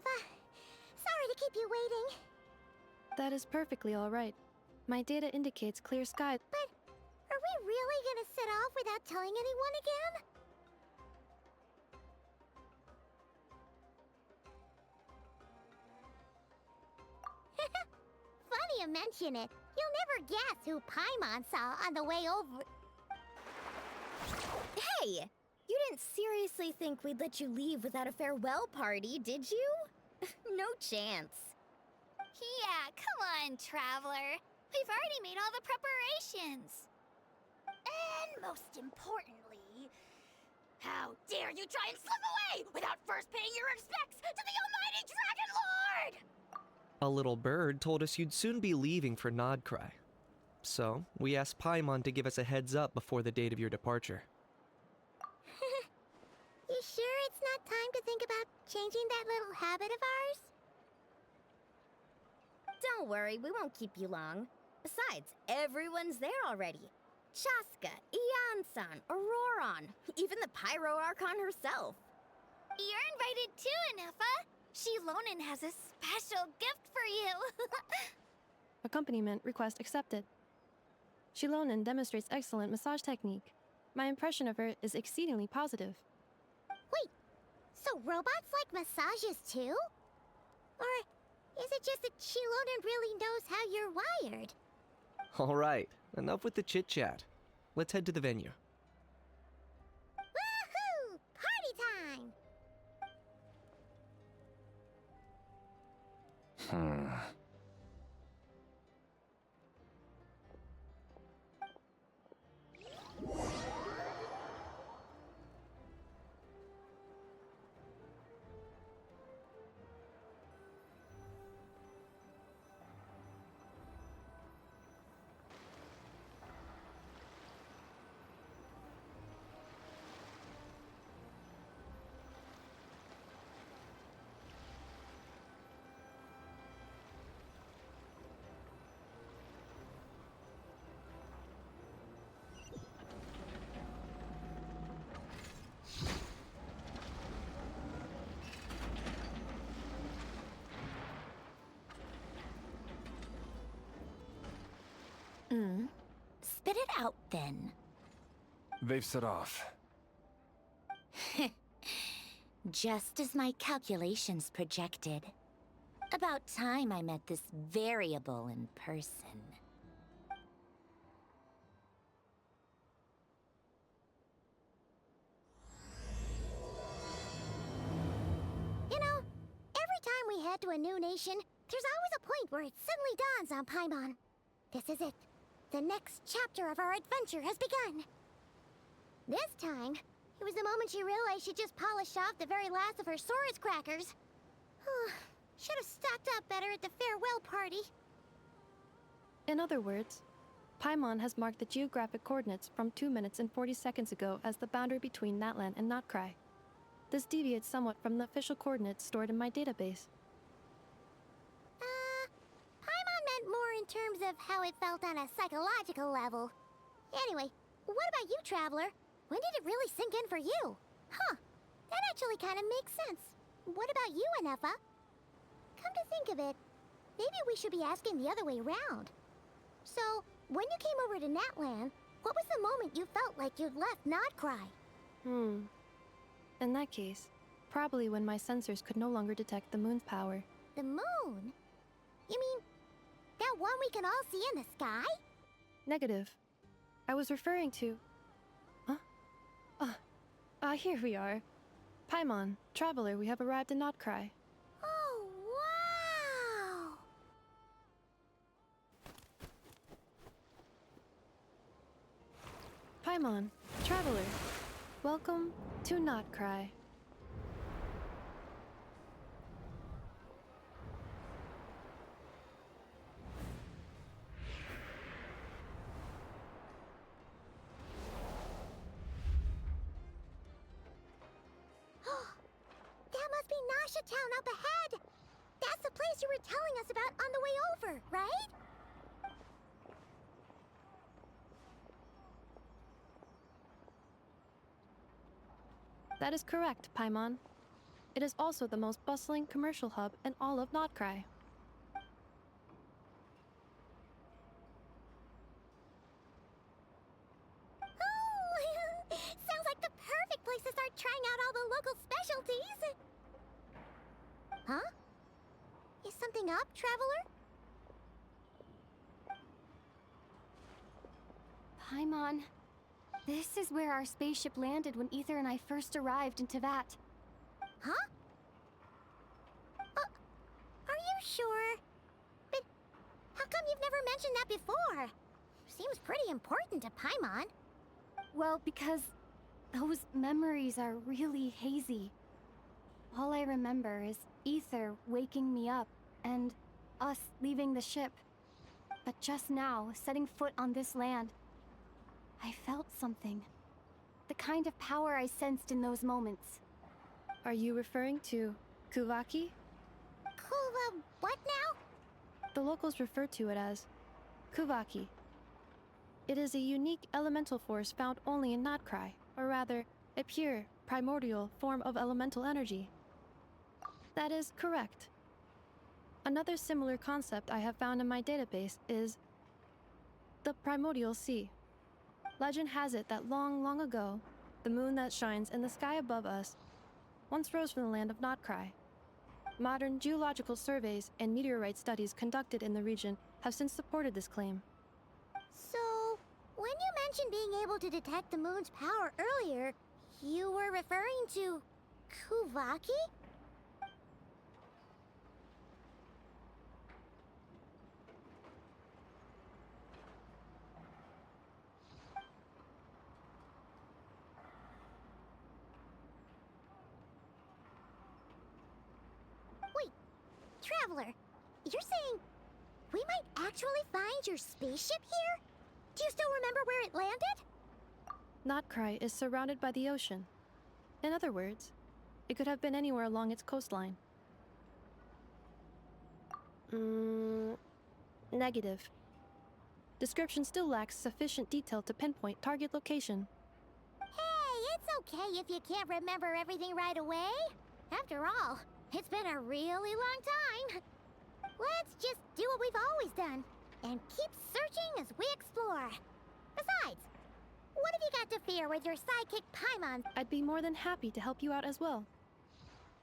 Eva. Sorry to keep you waiting. That is perfectly all right. My data indicates clear skies. But are we really gonna set off without telling anyone again? Funny you mention it. You'll never guess who Paimon saw on the way over. Hey! You didn't seriously think we'd let you leave without a farewell party, did you? No chance. Yeah, come on, Traveler. We've already made all the preparations. And most importantly, how dare you try and slip away without first paying your respects to the almighty Dragon Lord! A little bird told us you'd soon be leaving for Krai. So, we asked Paimon to give us a heads up before the date of your departure. You sure it's not time to think about changing that little habit of ours? Don't worry, we won't keep you long. Besides, everyone's there already. Chaska, Ian-san, Auroron, even the Pyro Archon herself. You're invited too, Anefa. Shilonen has a special gift for you. Accompaniment request accepted. Shilonen demonstrates excellent massage technique. My impression of her is exceedingly positive. Wait, so robots like massages too? Or is it just that Shilonen really knows how you're wired? Alright, enough with the chit-chat. Let's head to the venue. Woohoo! Party time! Spit it out, then. They've set off. Just as my calculations projected. About time I met this variable in person. You know, every time we head to a new nation, there's always a point where it suddenly dawns on Paimon. This is it. The next chapter of our adventure has begun. This time, it was the moment she realized she just polished off the very last of her Saurus crackers. Should have stocked up better at the farewell party. In other words, Paimon has marked the geographic coordinates from 2 minutes and 40 seconds ago as the boundary between Natlan and Krai. This deviates somewhat from the official coordinates stored in my database. Paimon meant more in terms of how it felt on a psychological level. Anyway, what about you, Traveler? When did it really sink in for you? Huh, that actually kind of makes sense. What about you, Anefa? Come to think of it, maybe we should be asking the other way round. So, when you came over to Natlan, what was the moment you felt like you'd left Krai? In that case, probably when my sensors could no longer detect the moon's power. The moon? You mean, that one we can all see in the sky? Negative. I was referring to... Here we are. Paimon, Traveler, we have arrived in Krai. Oh, wow! Paimon, Traveler, welcome to Krai. That must be Nasha Town up ahead! That's the place you were telling us about on the way over, right? That is correct, Paimon. It is also the most bustling commercial hub in all of Krai. Oh, sounds like the perfect place to start trying out all the local specialties. Huh? Is something up, traveler? Paimon, this is where our spaceship landed when Ether and I first arrived in Teyvat. Huh? Are you sure? But how come you've never mentioned that before? Seems pretty important to Paimon. Well, because those memories are really hazy. All I remember is Ether waking me up and us leaving the ship. But just now, setting foot on this land, I felt something. The kind of power I sensed in those moments. Are you referring to Kuvaki? What now? The locals refer to it as Kuvaki. It is a unique elemental force found only in Krai, or rather, a pure, primordial form of elemental energy. That is correct. Another similar concept I have found in my database is the primordial sea. Legend has it that long, long ago, the moon that shines in the sky above us once rose from the land of Krai. Modern geological surveys and meteorite studies conducted in the region have since supported this claim. So, when you mentioned being able to detect the moon's power earlier, you were referring to Kuvaki? Wait, Traveler, you're saying we might actually find your spaceship here? Do you still remember where it landed? Krai is surrounded by the ocean. In other words, it could have been anywhere along its coastline. Negative. Description still lacks sufficient detail to pinpoint target location. Hey, it's okay if you can't remember everything right away. After all, it's been a really long time. Let's just do what we've always done and keep searching as we explore. Besides, what have you got to fear with your sidekick Paimon? I'd be more than happy to help you out as well.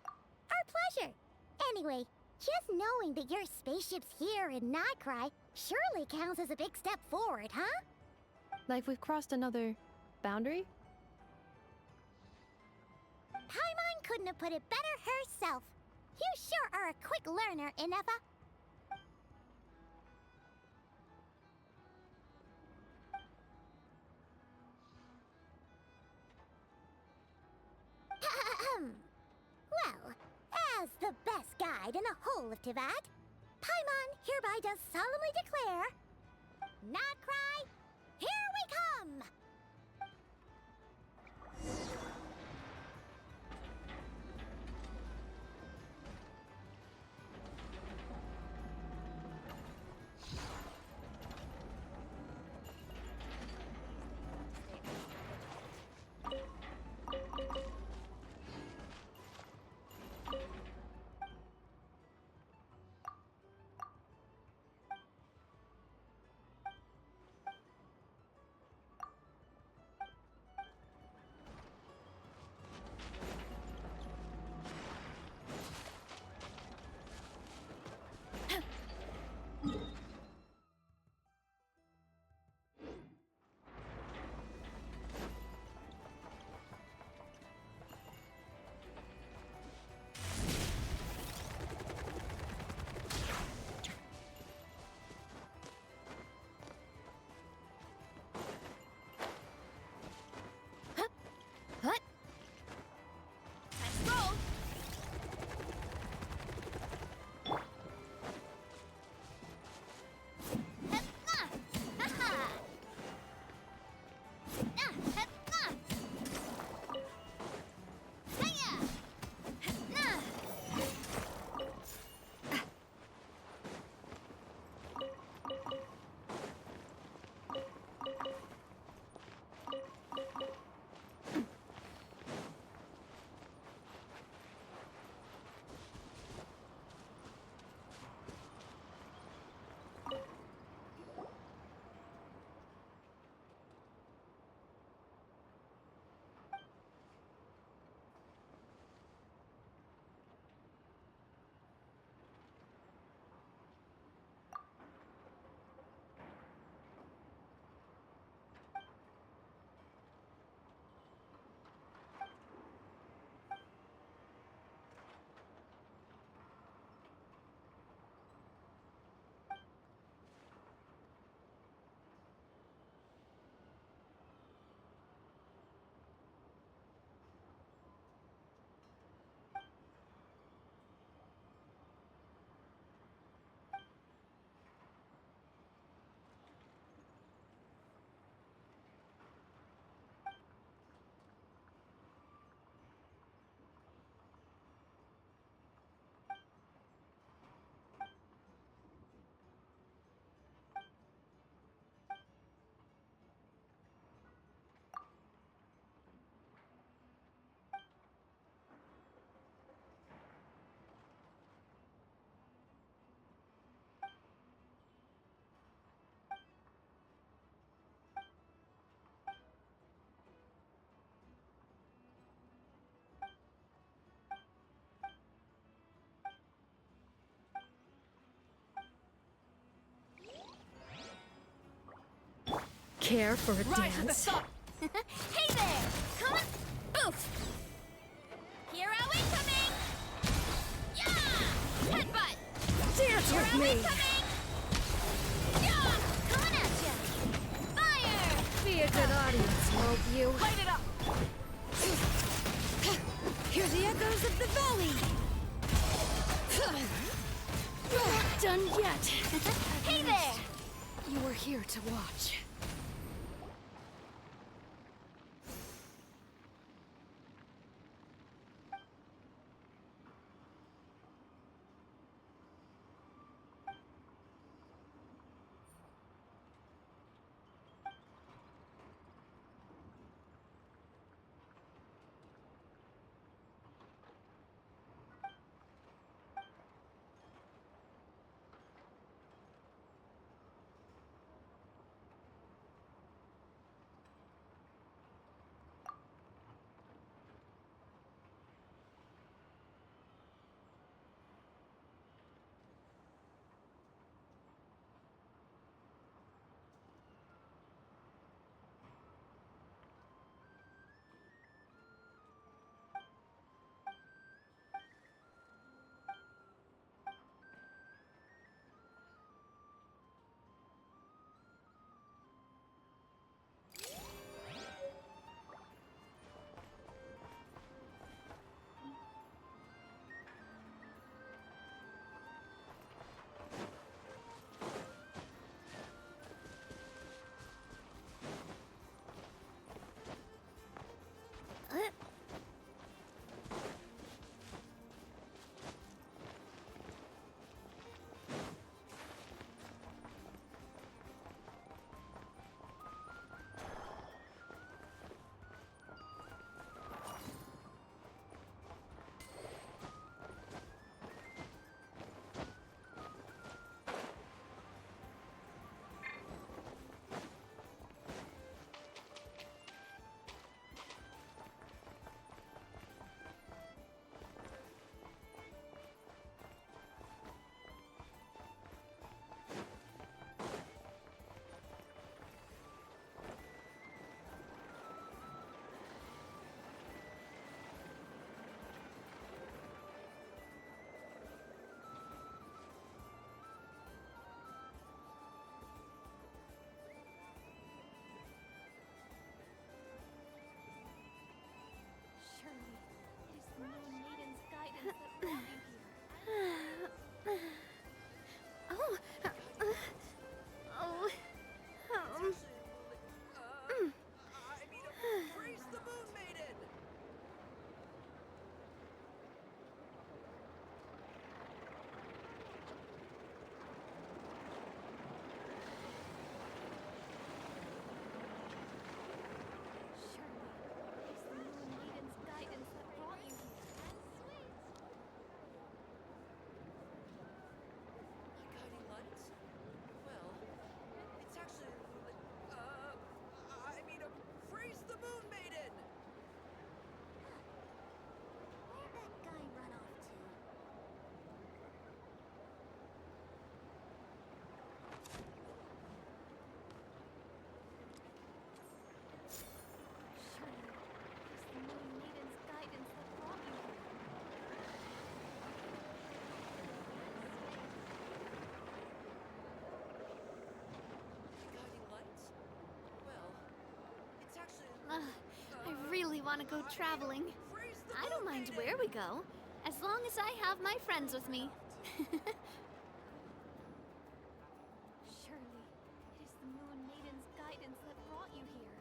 Our pleasure. Anyway, just knowing that your spaceship's here in Krai surely counts as a big step forward, huh? Like we've crossed another boundary? Paimon couldn't have put it better herself. You sure are a quick learner, Inefa. Well, as the best guide in the whole of Teyvat, Paimon hereby does solemnly declare, Krai, here we come! care for a dance? Hey there! Come on! Oof! Hero incoming! Yeah! Headbutt! Dance with Hero me! incoming! Yeah! Coming at ya! Fire! Be a good audience, won't you? Light it up! Hear the echoes of the valley! Not done yet! Hey there! You were here to watch. I really want to go traveling. I don't mind where we go, as long as I have my friends with me. Surely, it is the Moon Maiden's guidance that brought you here.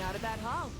out of that hall.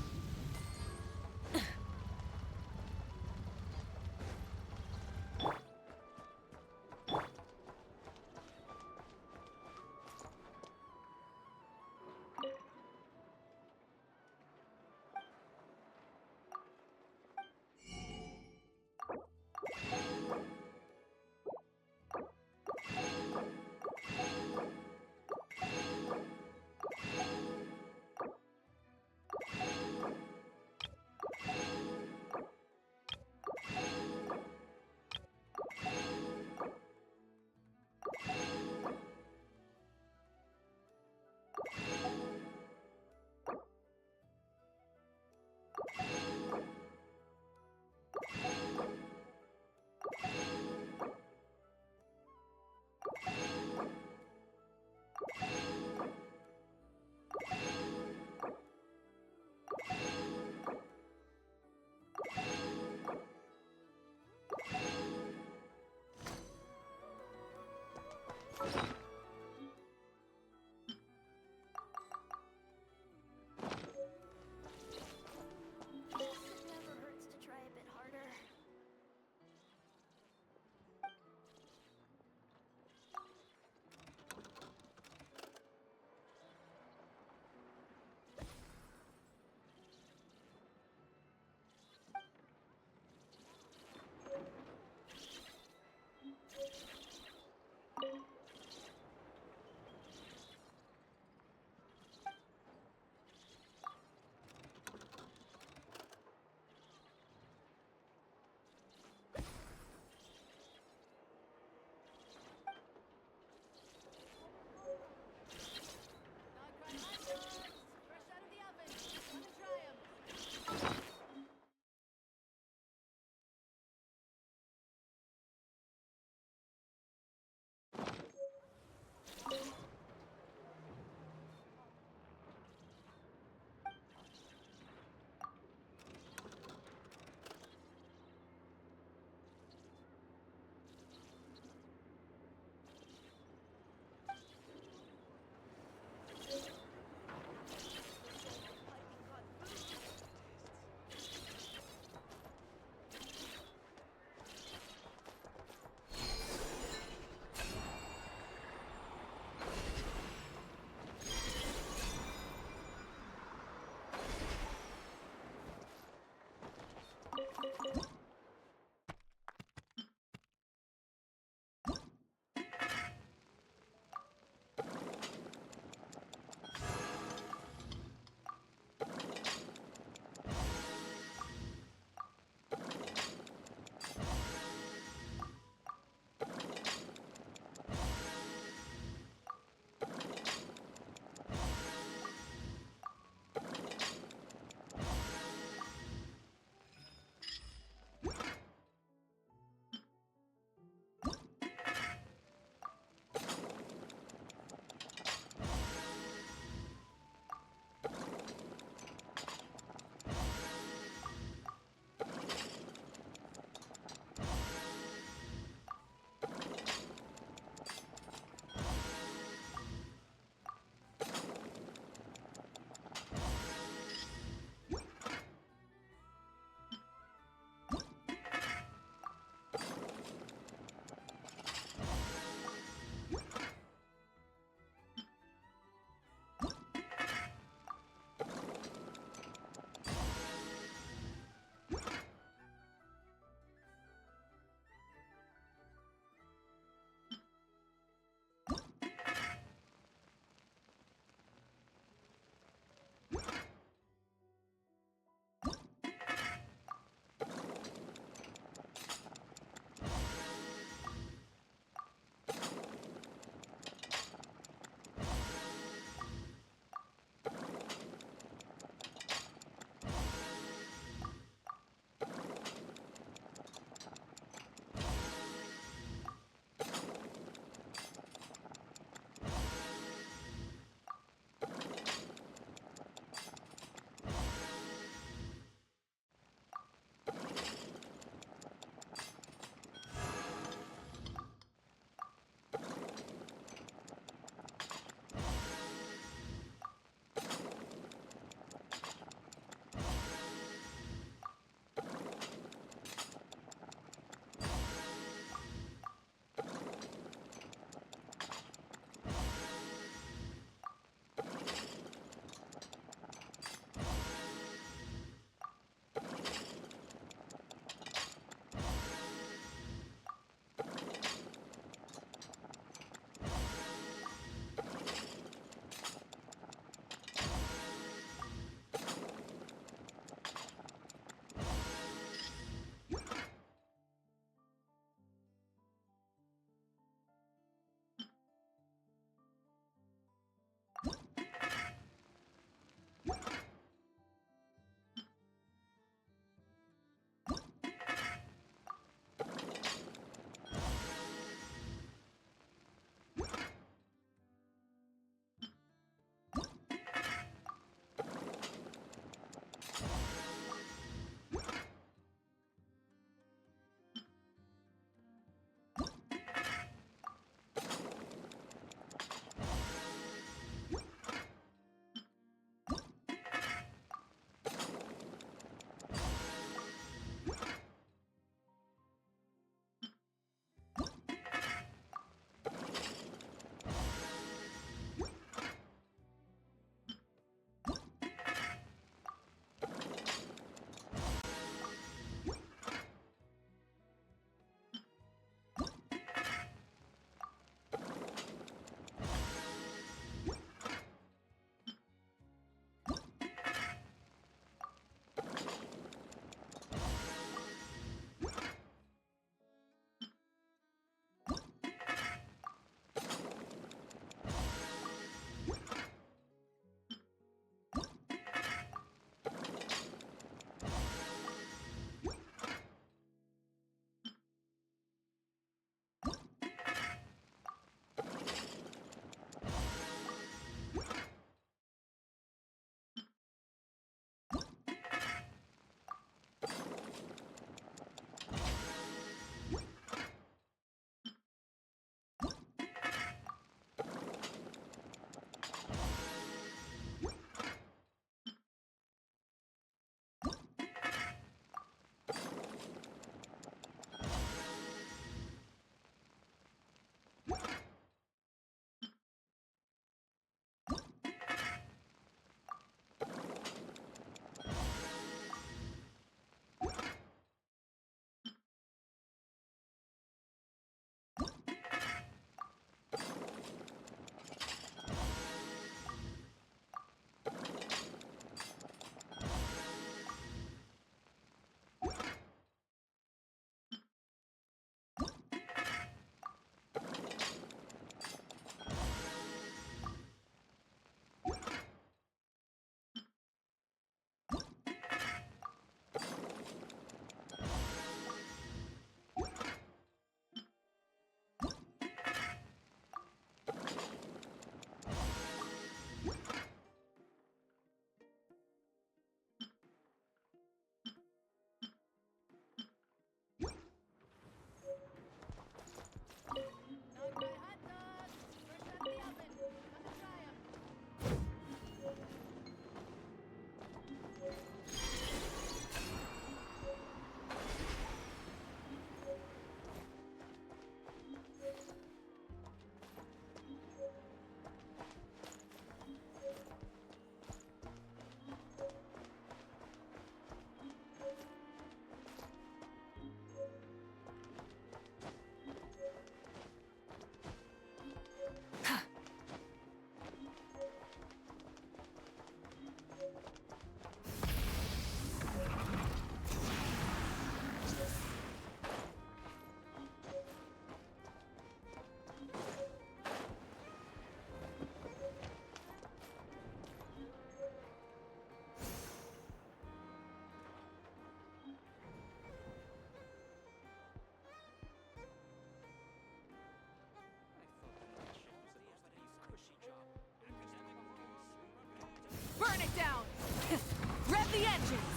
the engines!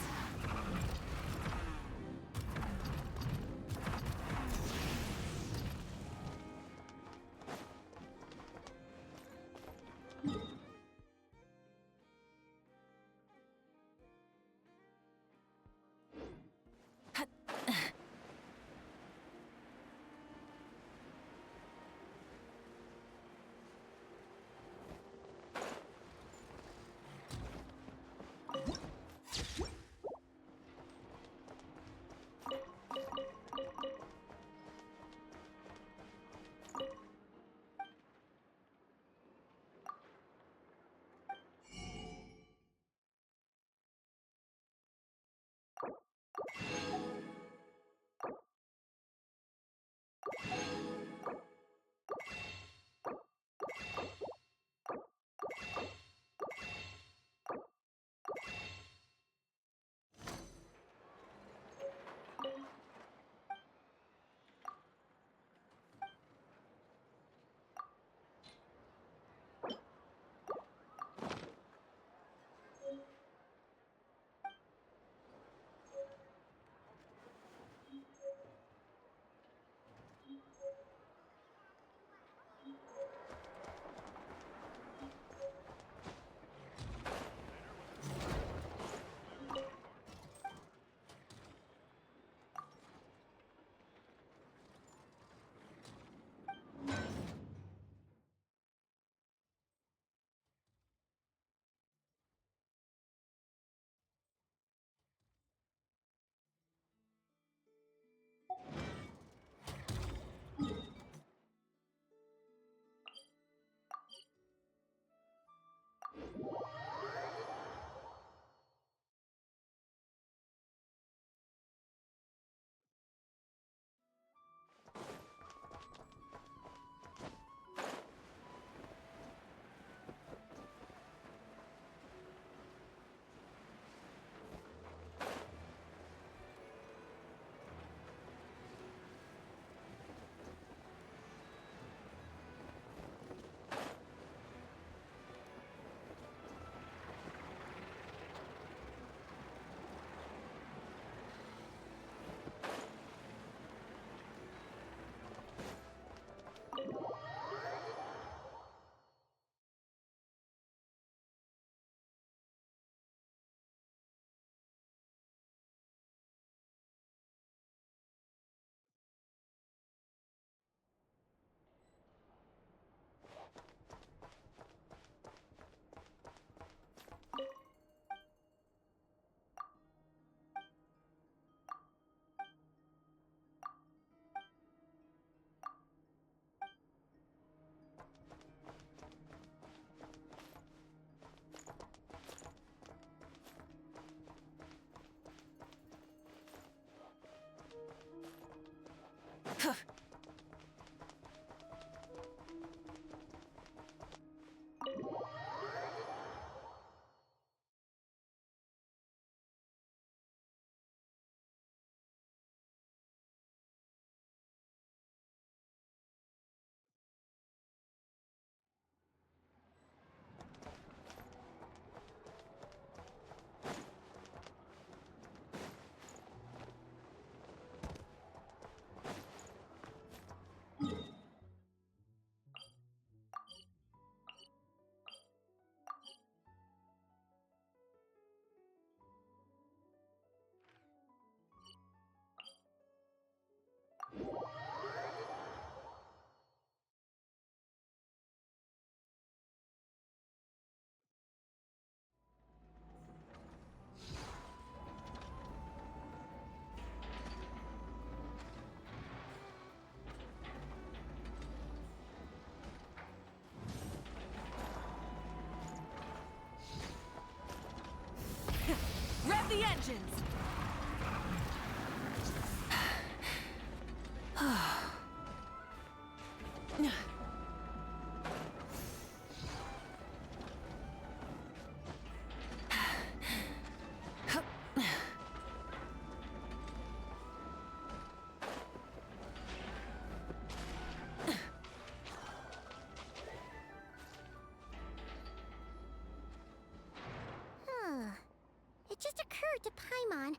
Paimon,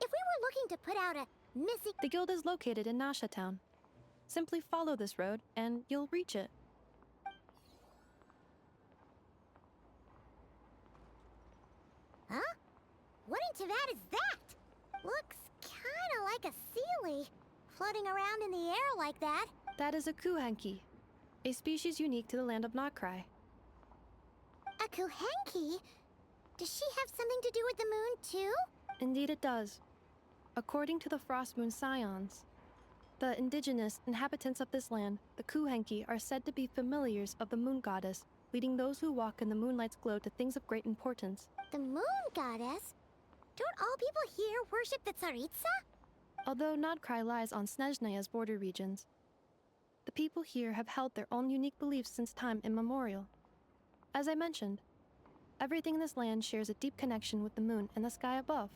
if we were looking to put out a missing... The guild is located in Nasha Town. Simply follow this road, and you'll reach it. Huh? What in Teyvat is that? Looks kinda like a Seelie, floating around in the air like that. That is a kuhenki, a species unique to the land of Krai. A Kuhenki? Does she have something to do with the moon, too? Indeed it does. According to the Frost Moon Scions, the indigenous inhabitants of this land, the kuhenki, are said to be familiars of the moon goddess, leading those who walk in the moonlight's glow to things of great importance. The moon goddess? Don't all people here worship the Tsaritsa? Although Krai lies on Snezhnaya's border regions, the people here have held their own unique beliefs since time immemorial. As I mentioned, everything in this land shares a deep connection with the moon and the sky above.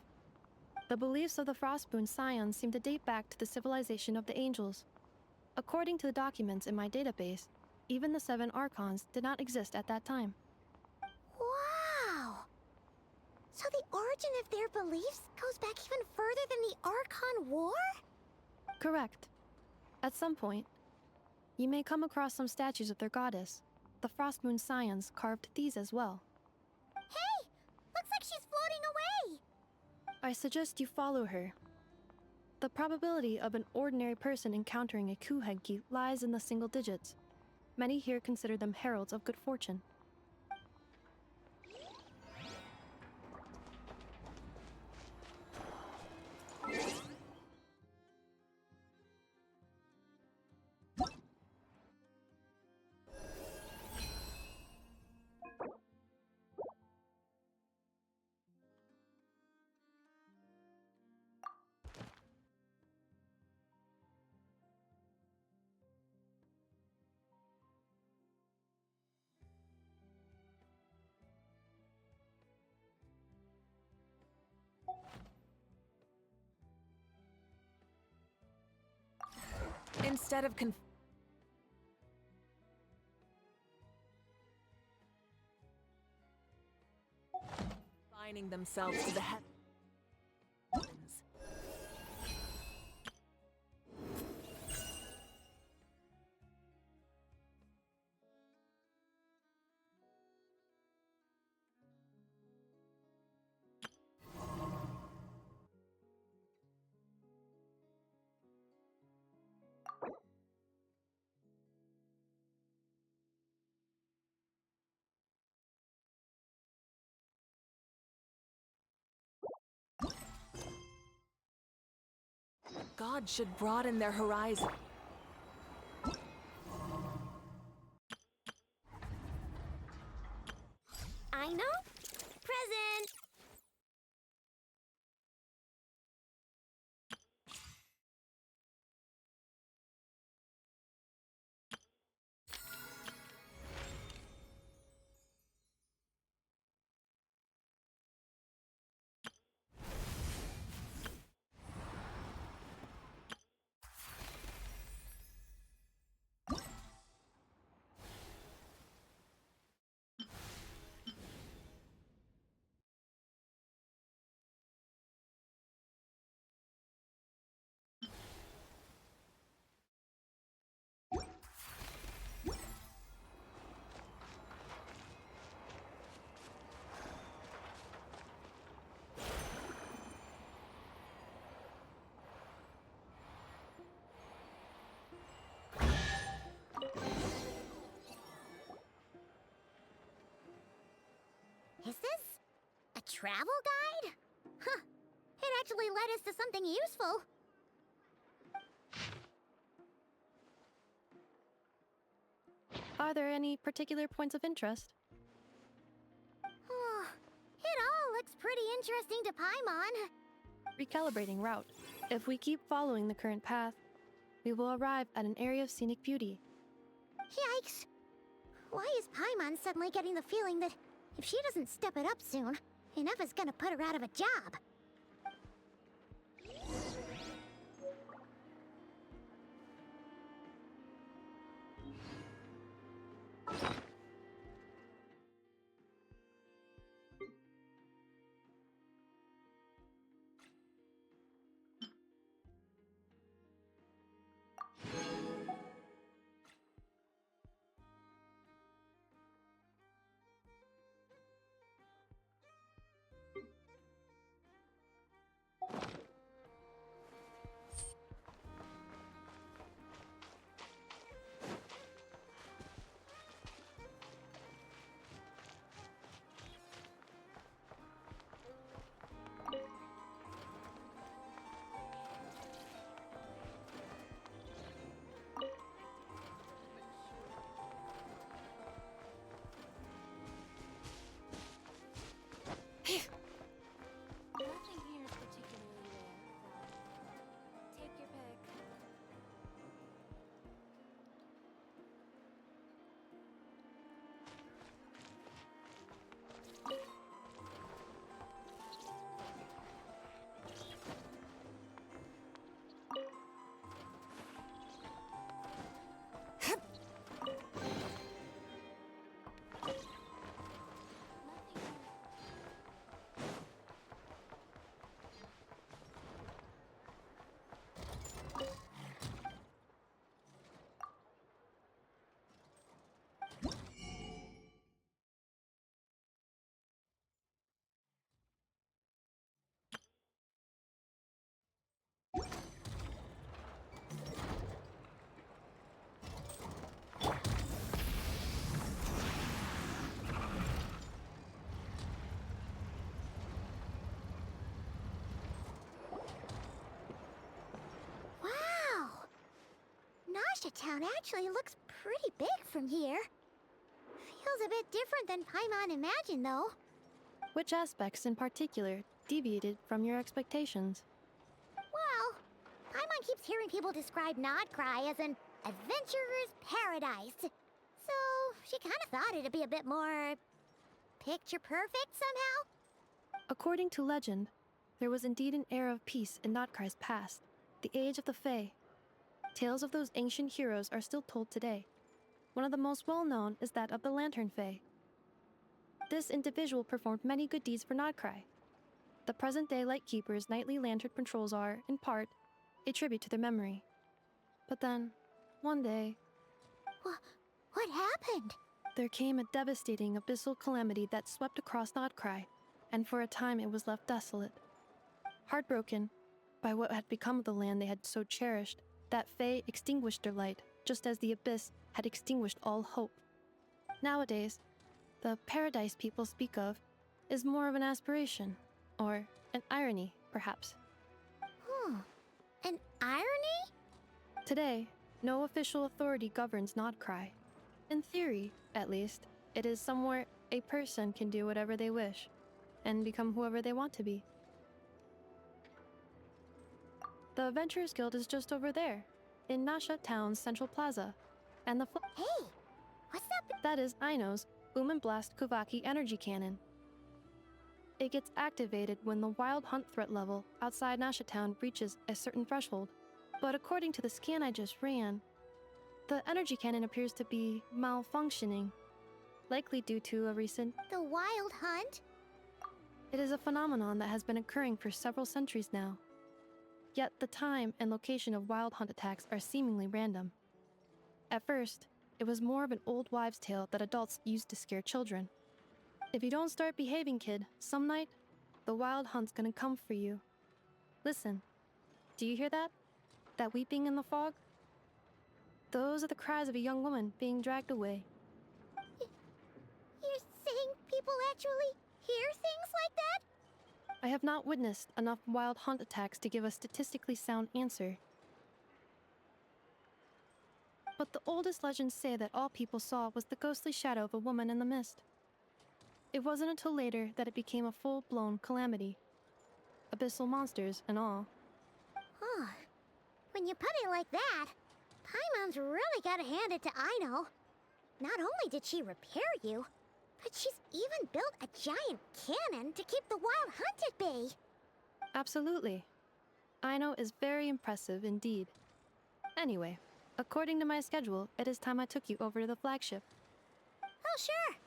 The beliefs of the Frostmoon Scions seem to date back to the civilization of the angels. According to the documents in my database, even the 7 Archons did not exist at that time. Wow! So the origin of their beliefs goes back even further than the Archon War? Correct. At some point, you may come across some statues of their goddess. The Frostmoon Scions carved these as well. Hey! Looks like she's floating away! I suggest you follow her. The probability of an ordinary person encountering a kuhenki lies in the single digits. Many here consider them heralds of good fortune. Instead of confining themselves to the heavens. God should broaden their horizon. I know. Present. Is this a travel guide? Huh. It actually led us to something useful. Are there any particular points of interest? Oh, it all looks pretty interesting to Paimon. Recalibrating route. If we keep following the current path, we will arrive at an area of scenic beauty. Yikes. Why is Paimon suddenly getting the feeling that if she doesn't step it up soon, enough is gonna put her out of a job? Nasha Town actually looks pretty big from here. Feels a bit different than Paimon imagined, though. Which aspects in particular deviated from your expectations? Well, Paimon keeps hearing people describe Nodcry as an adventurer's paradise. So, she kind of thought it'd be a bit more picture perfect somehow. According to legend, there was indeed an era of peace in Notcry's past, the age of the Fae. Tales of those ancient heroes are still told today. One of the most well-known is that of the Lantern Fae. This individual performed many good deeds for Nodcry. The present-day Lightkeeper's nightly lantern patrols are, in part, a tribute to their memory. But then, one day, What happened? there came a devastating abyssal calamity that swept across Nodcry, and for a time it was left desolate. Heartbroken by what had become of the land they had so cherished, that Fae extinguished their light, just as the abyss had extinguished all hope. Nowadays, the paradise people speak of is more of an aspiration, or an irony, perhaps. An irony? Today, no official authority governs Nodcry. In theory, at least, it is somewhere a person can do whatever they wish, and become whoever they want to be. The Adventurers Guild is just over there, in Nasha Town's Central Plaza, and the Hey, what's that? that is Aino's Blast Kuvaki energy cannon. It gets activated when the wild hunt threat level outside Nasha Town reaches a certain threshold, but according to the scan I just ran, the energy cannon appears to be malfunctioning, likely due to a recent... The wild hunt? It is a phenomenon that has been occurring for several centuries now. Yet the time and location of wild hunt attacks are seemingly random. At first, it was more of an old wives' tale that adults used to scare children. If you don't start behaving, kid, some night, the wild hunt's gonna come for you. Listen, do you hear that? That weeping in the fog? Those are the cries of a young woman being dragged away. You're saying people actually hear things like that? I have not witnessed enough wild hunt attacks to give a statistically sound answer. But the oldest legends say that all people saw was the ghostly shadow of a woman in the mist. It wasn't until later that it became a full-blown calamity. Abyssal monsters and all. Huh. When you put it like that, Paimon's really gotta hand it to Aino. Not only did she repair you, but she's even built a giant cannon to keep the wild hunt at bay. Absolutely. Aino is very impressive indeed. Anyway, according to my schedule, it is time I took you over to the flagship. Oh, sure.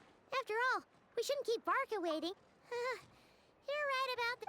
After all, we shouldn't keep Barca waiting. You're right about the...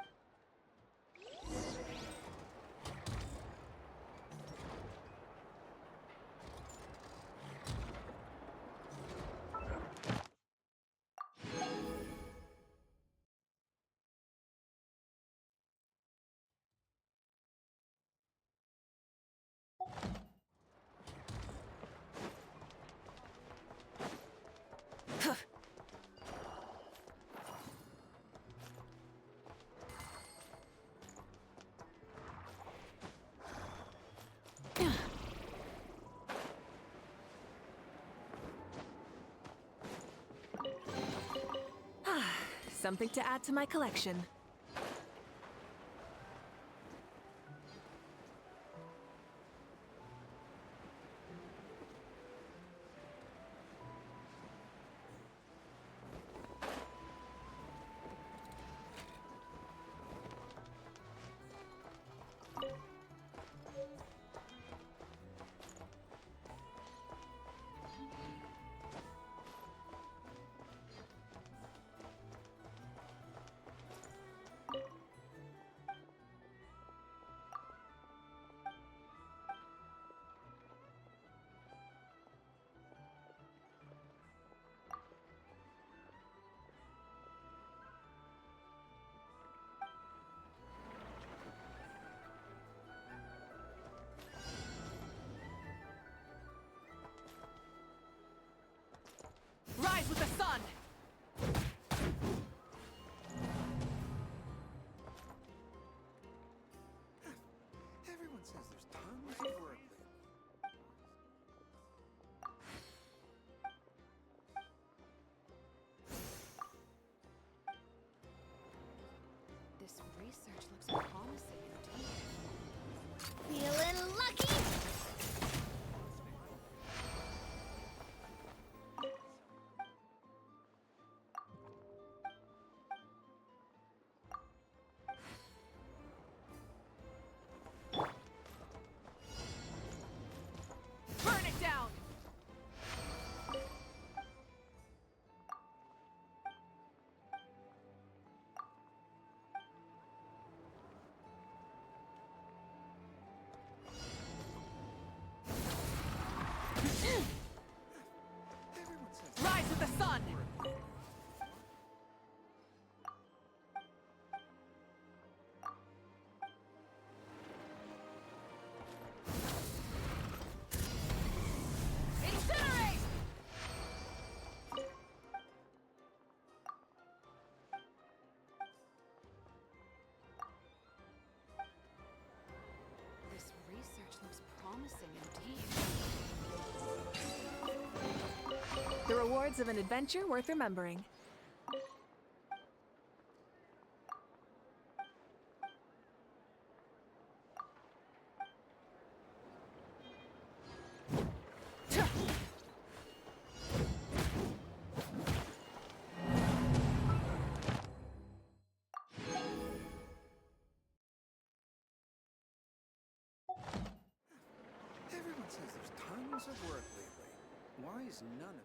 Something to add to my collection. Rise with the sun! Everyone says there's tons of work there. The rewards of an adventure worth remembering. Everyone says there's tons of work lately. Why is none of it?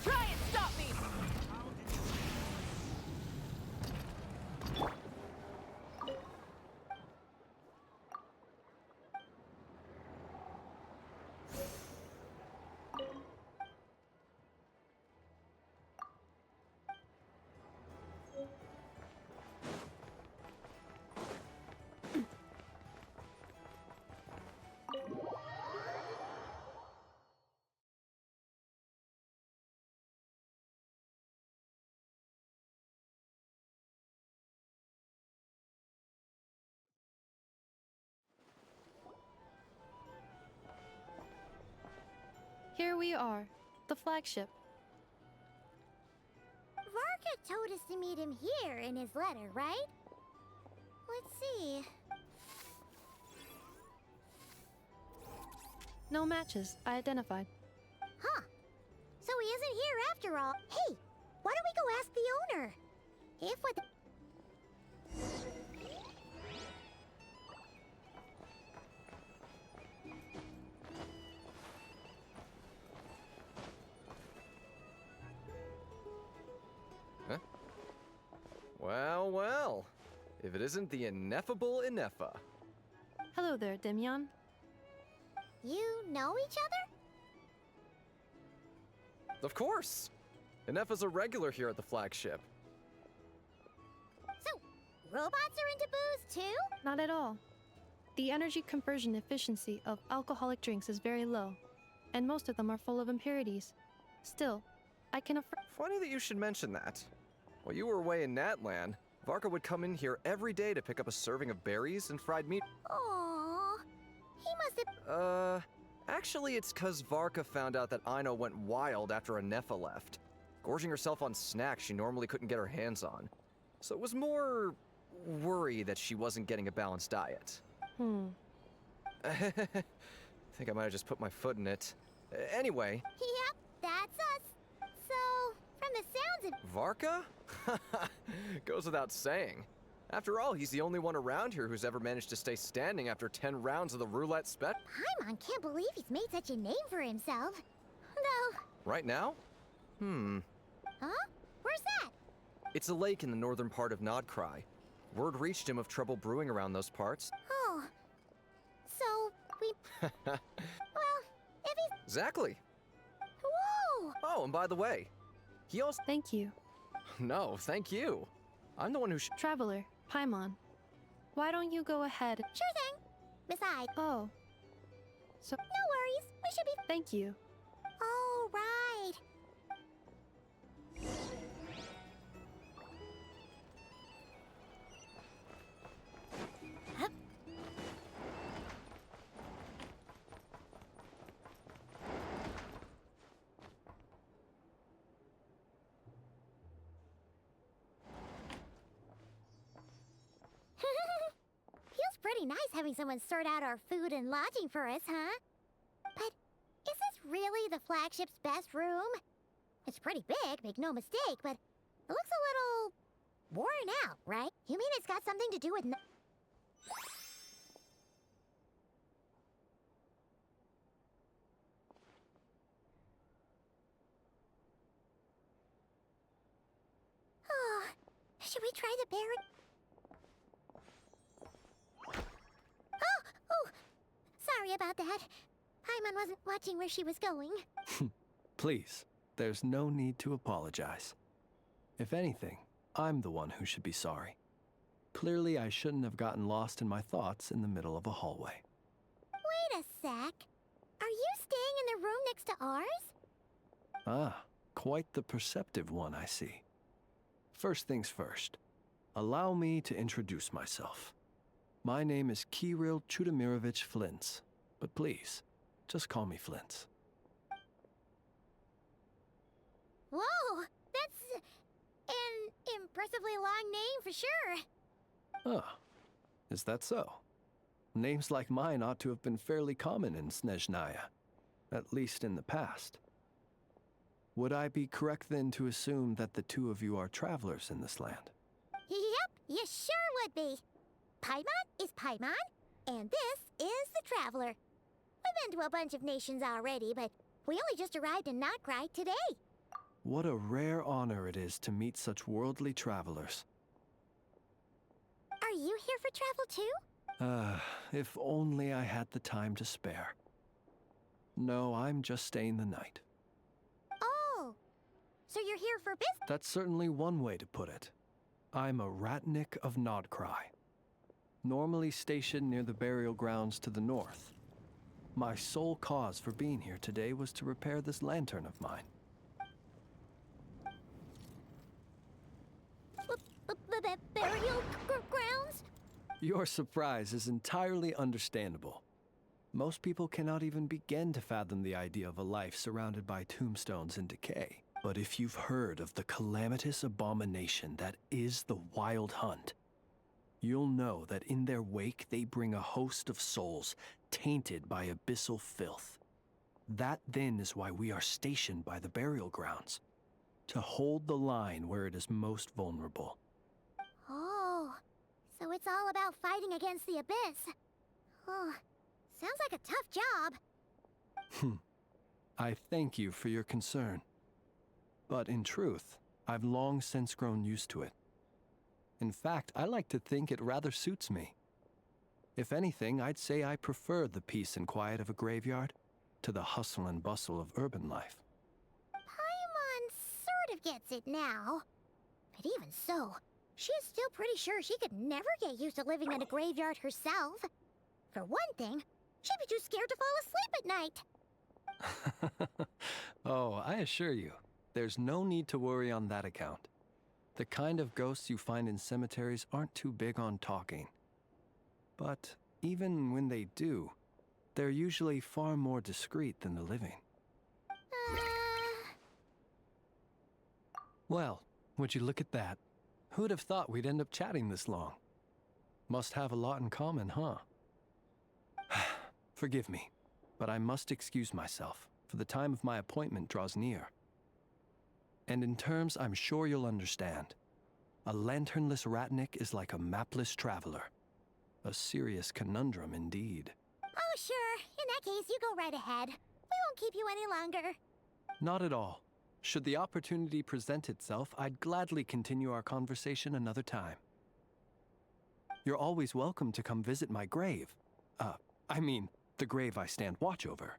Try and stop me! Here we are, the flagship. Varka told us to meet him here in his letter, right? Let's see. No matches, I identified. Huh. So he isn't here after all. Hey, why don't we go ask the owner? If what the... Well, well. If it isn't the ineffable Ineffa. Hello there, Demyon. You know each other? Of course! Ineffa's a regular here at the flagship. So, robots are into booze too? Not at all. The energy conversion efficiency of alcoholic drinks is very low, and most of them are full of impurities. Still, I can affirm. Funny that you should mention that. While you were away in Natlan, Varka would come in here every day to pick up a serving of berries and fried meat. Aww. He must have... Actually it's 'cause Varka found out that Aino went wild after Ineffa left, gorging herself on snacks she normally couldn't get her hands on. So it was more worry that she wasn't getting a balanced diet. I think I might have just put my foot in it. Anyway. Yep, that's us. So, from the sounds of... Varka? Goes without saying. After all, he's the only one around here who's ever managed to stay standing after 10 rounds of the roulette spec. Paimon can't believe he's made such a name for himself. Though... Right now? Huh? Where's that? It's a lake in the northern part of Krai. Word reached him of trouble brewing around those parts. Oh. So, we... Well, if he's... Exactly. Whoa! Oh, and by the way, he also... Thank you. No, thank you. I'm the one who Traveler, Paimon. Why don't you go ahead? Sure thing. Besides... Oh. So, No worries. We should be... thank you. Oh, right. Hup. Feels pretty nice having someone sort out our food and lodging for us, huh? But is this really the flagship's best room? It's pretty big, make no mistake, but it looks a little worn out, right? You mean it's got something to do with Should we try the berry? Oh! Sorry about that. Paimon wasn't watching where she was going. Please, there's no need to apologize. If anything, I'm the one who should be sorry. Clearly, I shouldn't have gotten lost in my thoughts in the middle of a hallway. Wait a sec. Are you staying in the room next to ours? Ah, quite the perceptive one, I see. First things first, allow me to introduce myself. My name is Kirill Chudamirovich Flintz, but please, just call me Flintz. Whoa! That's an impressively long name for sure. Ah, is that so? Names like mine ought to have been fairly common in Snezhnaya, at least in the past. Would I be correct then to assume that the two of you are travelers in this land? Yep, you sure would be. Paimon is Paimon, and this is the Traveler. We've been to a bunch of nations already, but we only just arrived in Krai today. What a rare honor it is to meet such worldly travelers. Are you here for travel too? If only I had the time to spare. No, I'm just staying the night. Oh, so you're here for business? That's certainly one way to put it. I'm a Ratnik of Krai, normally stationed near the burial grounds to the north. My sole cause for being here today was to repair this lantern of mine. Burial grounds? Your surprise is entirely understandable. Most people cannot even begin to fathom the idea of a life surrounded by tombstones and decay. But if you've heard of the calamitous abomination that is the Wild Hunt, you'll know that in their wake they bring a host of souls tainted by abyssal filth. That then is why we are stationed by the burial grounds, to hold the line where it is most vulnerable. Oh, so it's all about fighting against the abyss. Oh, sounds like a tough job. I thank you for your concern. But in truth, I've long since grown used to it. In fact, I like to think it rather suits me. If anything, I'd say I prefer the peace and quiet of a graveyard to the hustle and bustle of urban life. Paimon sort of gets it now. But even so, she's still pretty sure she could never get used to living in a graveyard herself. For one thing, she'd be too scared to fall asleep at night. Oh, I assure you, there's no need to worry on that account. The kind of ghosts you find in cemeteries aren't too big on talking. But even when they do, they're usually far more discreet than the living. Well, would you look at that? Who'd have thought we'd end up chatting this long? Must have a lot in common, huh? Forgive me, but I must excuse myself, for the time of my appointment draws near. And in terms I'm sure you'll understand, a lanternless Ratnik is like a mapless traveler. A serious conundrum indeed. Oh, sure. In that case, you go right ahead. We won't keep you any longer. Not at all. Should the opportunity present itself, I'd gladly continue our conversation another time. You're always welcome to come visit my grave. I mean, the grave I stand watch over.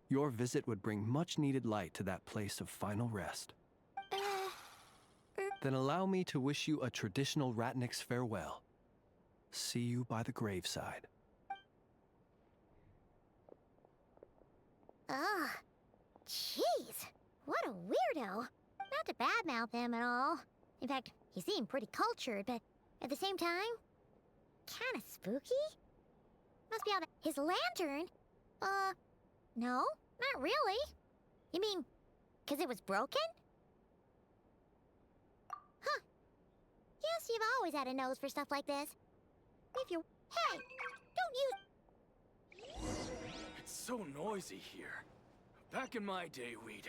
Your visit would bring much-needed light to that place of final rest. Then allow me to wish you a traditional Ratnik's farewell. See you by the graveside. Ugh. Jeez. What a weirdo. Not to badmouth him at all. In fact, he seemed pretty cultured, but at the same time, kinda spooky? Must be all that. His lantern? No, not really. You mean, 'cause it was broken? Huh. Guess you've always had a nose for stuff like this. If you... Hey! Don't use... It's so noisy here. Back in my day, we'd...